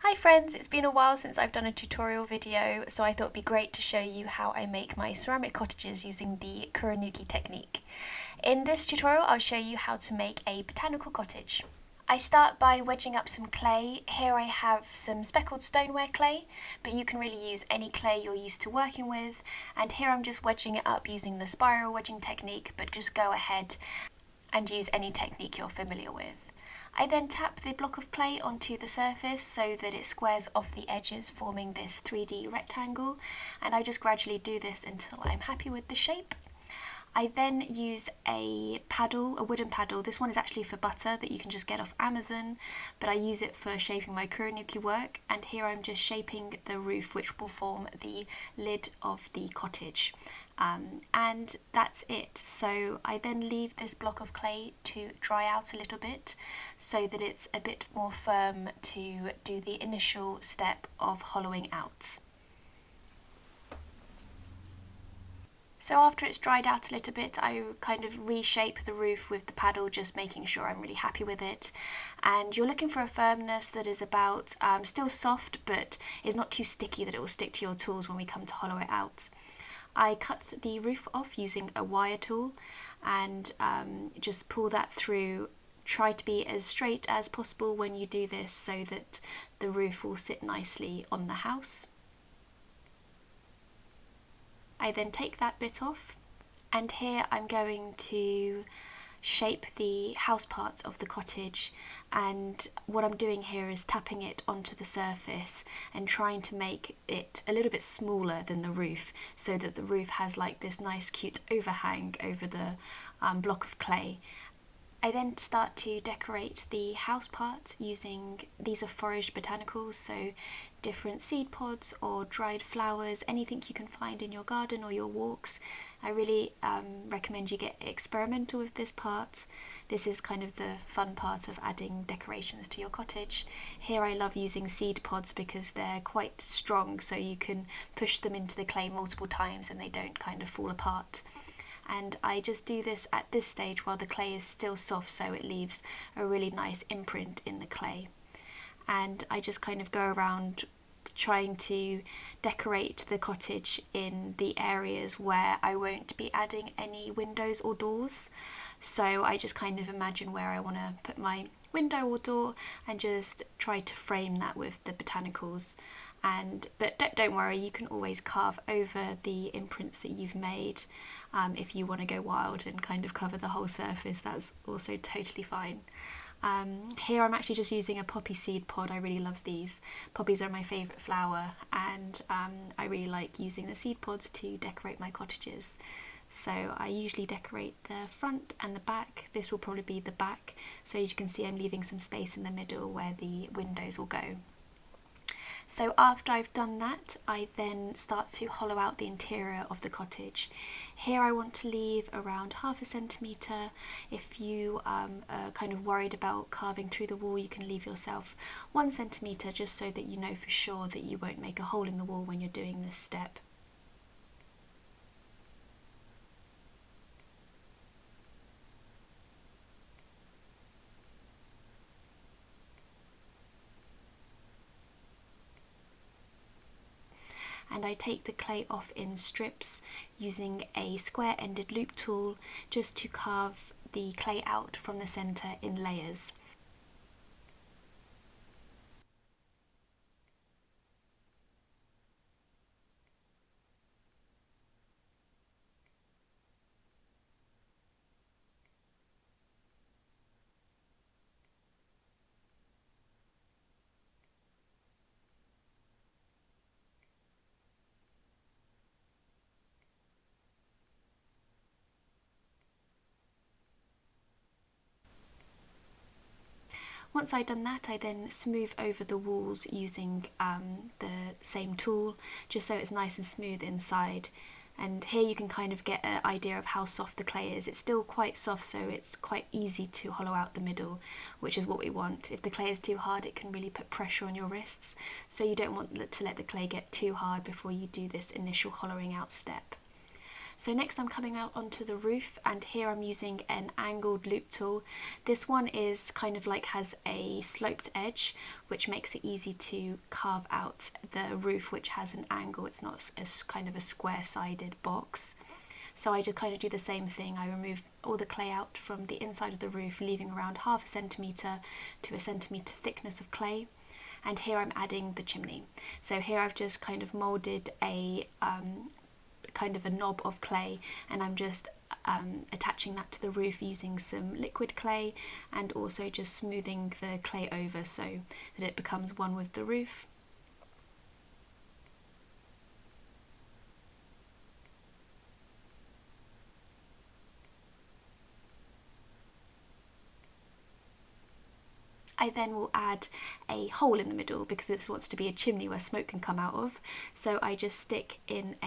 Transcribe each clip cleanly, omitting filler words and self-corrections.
Hi friends, it's been a while since I've done a tutorial video, so I thought it'd be great to show you how I make my ceramic cottages using the Kurinuki technique. In this tutorial I'll show you how to make a botanical cottage. I start by wedging up some clay. Here I have some speckled stoneware clay, but you can really use any clay you're used to working with, and here I'm just wedging it up using the spiral wedging technique, but just go ahead and use any technique you're familiar with. I then tap the block of clay onto the surface so that it squares off the edges, forming this 3D rectangle, and I just gradually do this until I'm happy with the shape. I then use a paddle, a wooden paddle. This one is actually for butter that you can just get off Amazon, but I use it for shaping my Kurinuki work, and here I'm just shaping the roof which will form the lid of the cottage. And that's it. So I then leave this block of clay to dry out a little bit so that it's a bit more firm to do the initial step of hollowing out. So after it's dried out a little bit, I kind of reshape the roof with the paddle, just making sure I'm really happy with it. And you're looking for a firmness that is about still soft, but is not too sticky that it will stick to your tools when we come to hollow it out. I cut the roof off using a wire tool and just pull that through. Try to be as straight as possible when you do this so that the roof will sit nicely on the house. I then take that bit off, and here I'm going to shape the house part of the cottage, and what I'm doing here is tapping it onto the surface and trying to make it a little bit smaller than the roof so that the roof has like this nice cute overhang over the block of clay. I then start to decorate the house part using, these are foraged botanicals, so different seed pods or dried flowers, anything you can find in your garden or your walks. I really recommend you get experimental with this part. This is kind of the fun part of adding decorations to your cottage. Here I love using seed pods because they're quite strong, so you can push them into the clay multiple times and they don't kind of fall apart. And I just do this at this stage while the clay is still soft, so it leaves a really nice imprint in the clay. And I just kind of go around trying to decorate the cottage in the areas where I won't be adding any windows or doors. So I just kind of imagine where I want to put my window or door and just try to frame that with the botanicals. But don't worry, you can always carve over the imprints that you've made if you want to go wild and kind of cover the whole surface. That's also totally fine. Here I'm actually just using a poppy seed pod. I really love these. Poppies are my favourite flower, and I really like using the seed pods to decorate my cottages. So I usually decorate the front and the back. This will probably be the back, so as you can see I'm leaving some space in the middle where the windows will go. So after I've done that, I then start to hollow out the interior of the cottage. Here I want to leave around 1/2 centimetre. If you are kind of worried about carving through the wall, you can leave yourself 1 centimetre just so that you know for sure that you won't make a hole in the wall when you're doing this step. And I take the clay off in strips using a square-ended loop tool just to carve the clay out from the centre in layers. Once I've done that, I then smooth over the walls using the same tool, just so it's nice and smooth inside. And here you can kind of get an idea of how soft the clay is. It's still quite soft, so it's quite easy to hollow out the middle, which is what we want. If the clay is too hard, it can really put pressure on your wrists, so you don't want to let the clay get too hard before you do this initial hollowing out step. So next I'm coming out onto the roof, and here I'm using an angled loop tool. This one is kind of like has a sloped edge, which makes it easy to carve out the roof, which has an angle. It's not as kind of a square-sided box. So I just kind of do the same thing. I remove all the clay out from the inside of the roof, leaving around 1/2 centimetre to 1 centimetre thickness of clay. And here I'm adding the chimney. So here I've just kind of moulded a kind of a knob of clay, and I'm just attaching that to the roof using some liquid clay, and also just smoothing the clay over so that it becomes one with the roof. I then will add a hole in the middle because this wants to be a chimney where smoke can come out of. So I just stick in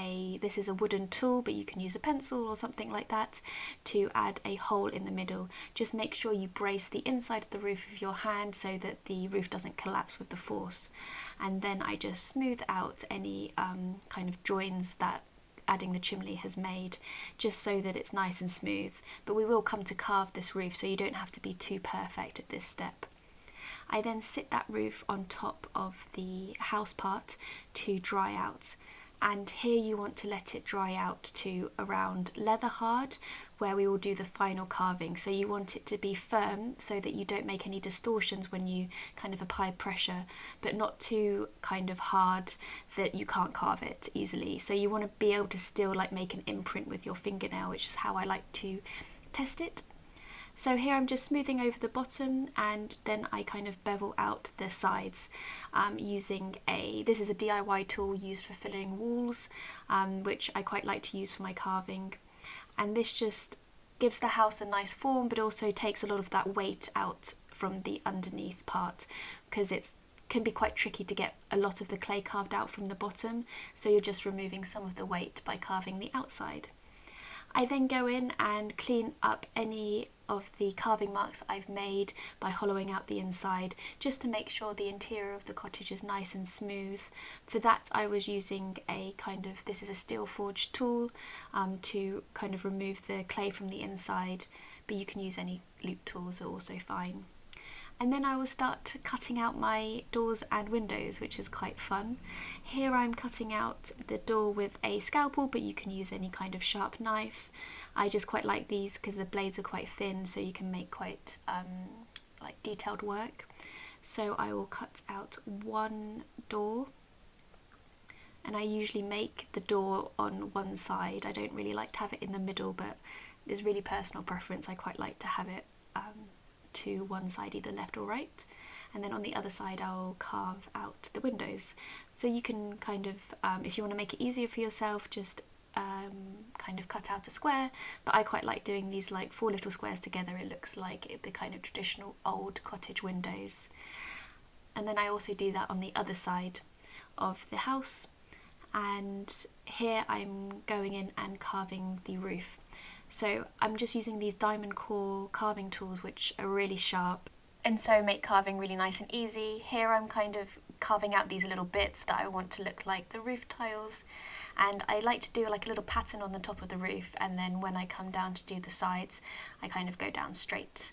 this is a wooden tool, but you can use a pencil or something like that to add a hole in the middle. Just make sure you brace the inside of the roof with your hand so that the roof doesn't collapse with the force. And then I just smooth out any kind of joins that adding the chimney has made, just so that it's nice and smooth. But we will come to carve this roof, so you don't have to be too perfect at this step. I then sit that roof on top of the house part to dry out, and here you want to let it dry out to around leather hard, where we will do the final carving. So you want it to be firm so that you don't make any distortions when you kind of apply pressure, but not too kind of hard that you can't carve it easily. So you want to be able to still like make an imprint with your fingernail, which is how I like to test it. So here I'm just smoothing over the bottom, and then I kind of bevel out the sides using this is a DIY tool used for filling walls, which I quite like to use for my carving. And this just gives the house a nice form, but also takes a lot of that weight out from the underneath part, because it can be quite tricky to get a lot of the clay carved out from the bottom. So you're just removing some of the weight by carving the outside. I then go in and clean up any of the carving marks I've made by hollowing out the inside, just to make sure the interior of the cottage is nice and smooth. For that I was using this is a steel forged tool to kind of remove the clay from the inside, but you can use any loop tools, are also fine. And then I will start cutting out my doors and windows, which is quite fun. Here I'm cutting out the door with a scalpel, but you can use any kind of sharp knife. I just quite like these because the blades are quite thin, so you can make quite like detailed work. So I will cut out one door, and I usually make the door on one side. I don't really like to have it in the middle, but there's really personal preference. I quite like to have it to one side, either left or right, and then on the other side I'll carve out the windows. So you can kind of, if you want to make it easier for yourself, just kind of cut out a square, but I quite like doing these like 4 little squares together. It looks like the kind of traditional old cottage windows. And then I also do that on the other side of the house, and here I'm going in and carving the roof. So I'm just using these diamond core carving tools, which are really sharp and so make carving really nice and easy. Here I'm kind of carving out these little bits that I want to look like the roof tiles, and I like to do like a little pattern on the top of the roof, and then when I come down to do the sides I kind of go down straight.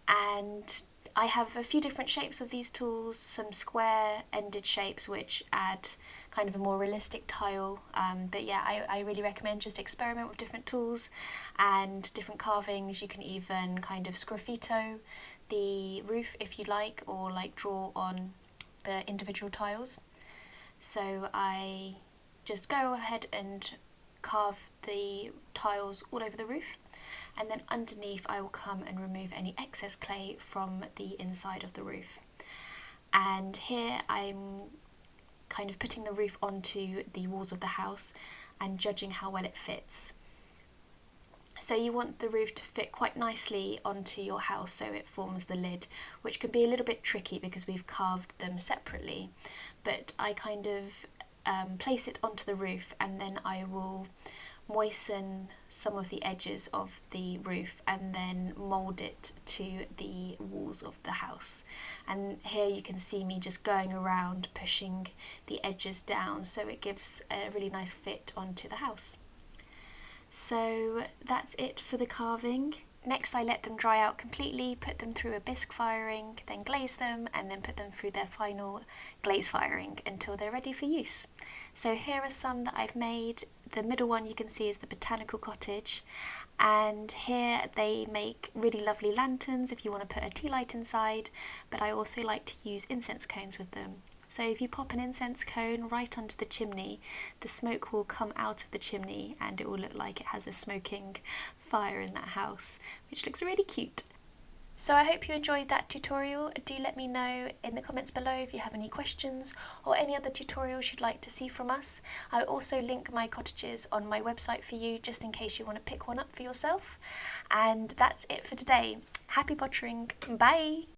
And I have a few different shapes of these tools, some square ended shapes which add kind of a more realistic tile, but yeah, I really recommend just experiment with different tools and different carvings. You can even kind of sgraffito the roof if you like, or like draw on the individual tiles. So I just go ahead and carve the tiles all over the roof, and then underneath I will come and remove any excess clay from the inside of the roof. And here I'm kind of putting the roof onto the walls of the house and judging how well it fits. So you want the roof to fit quite nicely onto your house so it forms the lid, which can be a little bit tricky because we've carved them separately, but I kind of place it onto the roof, and then I will moisten some of the edges of the roof and then mould it to the walls of the house. And here you can see me just going around pushing the edges down so it gives a really nice fit onto the house. So that's it for the carving. Next I let them dry out completely, put them through a bisque firing, then glaze them, and then put them through their final glaze firing until they're ready for use. So here are some that I've made. The middle one you can see is the Botanical Cottage, and here they make really lovely lanterns if you want to put a tea light inside, but I also like to use incense cones with them. So if you pop an incense cone right under the chimney, the smoke will come out of the chimney and it will look like it has a smoking fire in that house, which looks really cute. So I hope you enjoyed that tutorial. Do let me know in the comments below if you have any questions or any other tutorials you'd like to see from us. I also link my cottages on my website for you, just in case you want to pick one up for yourself. And that's it for today. Happy pottering. Bye!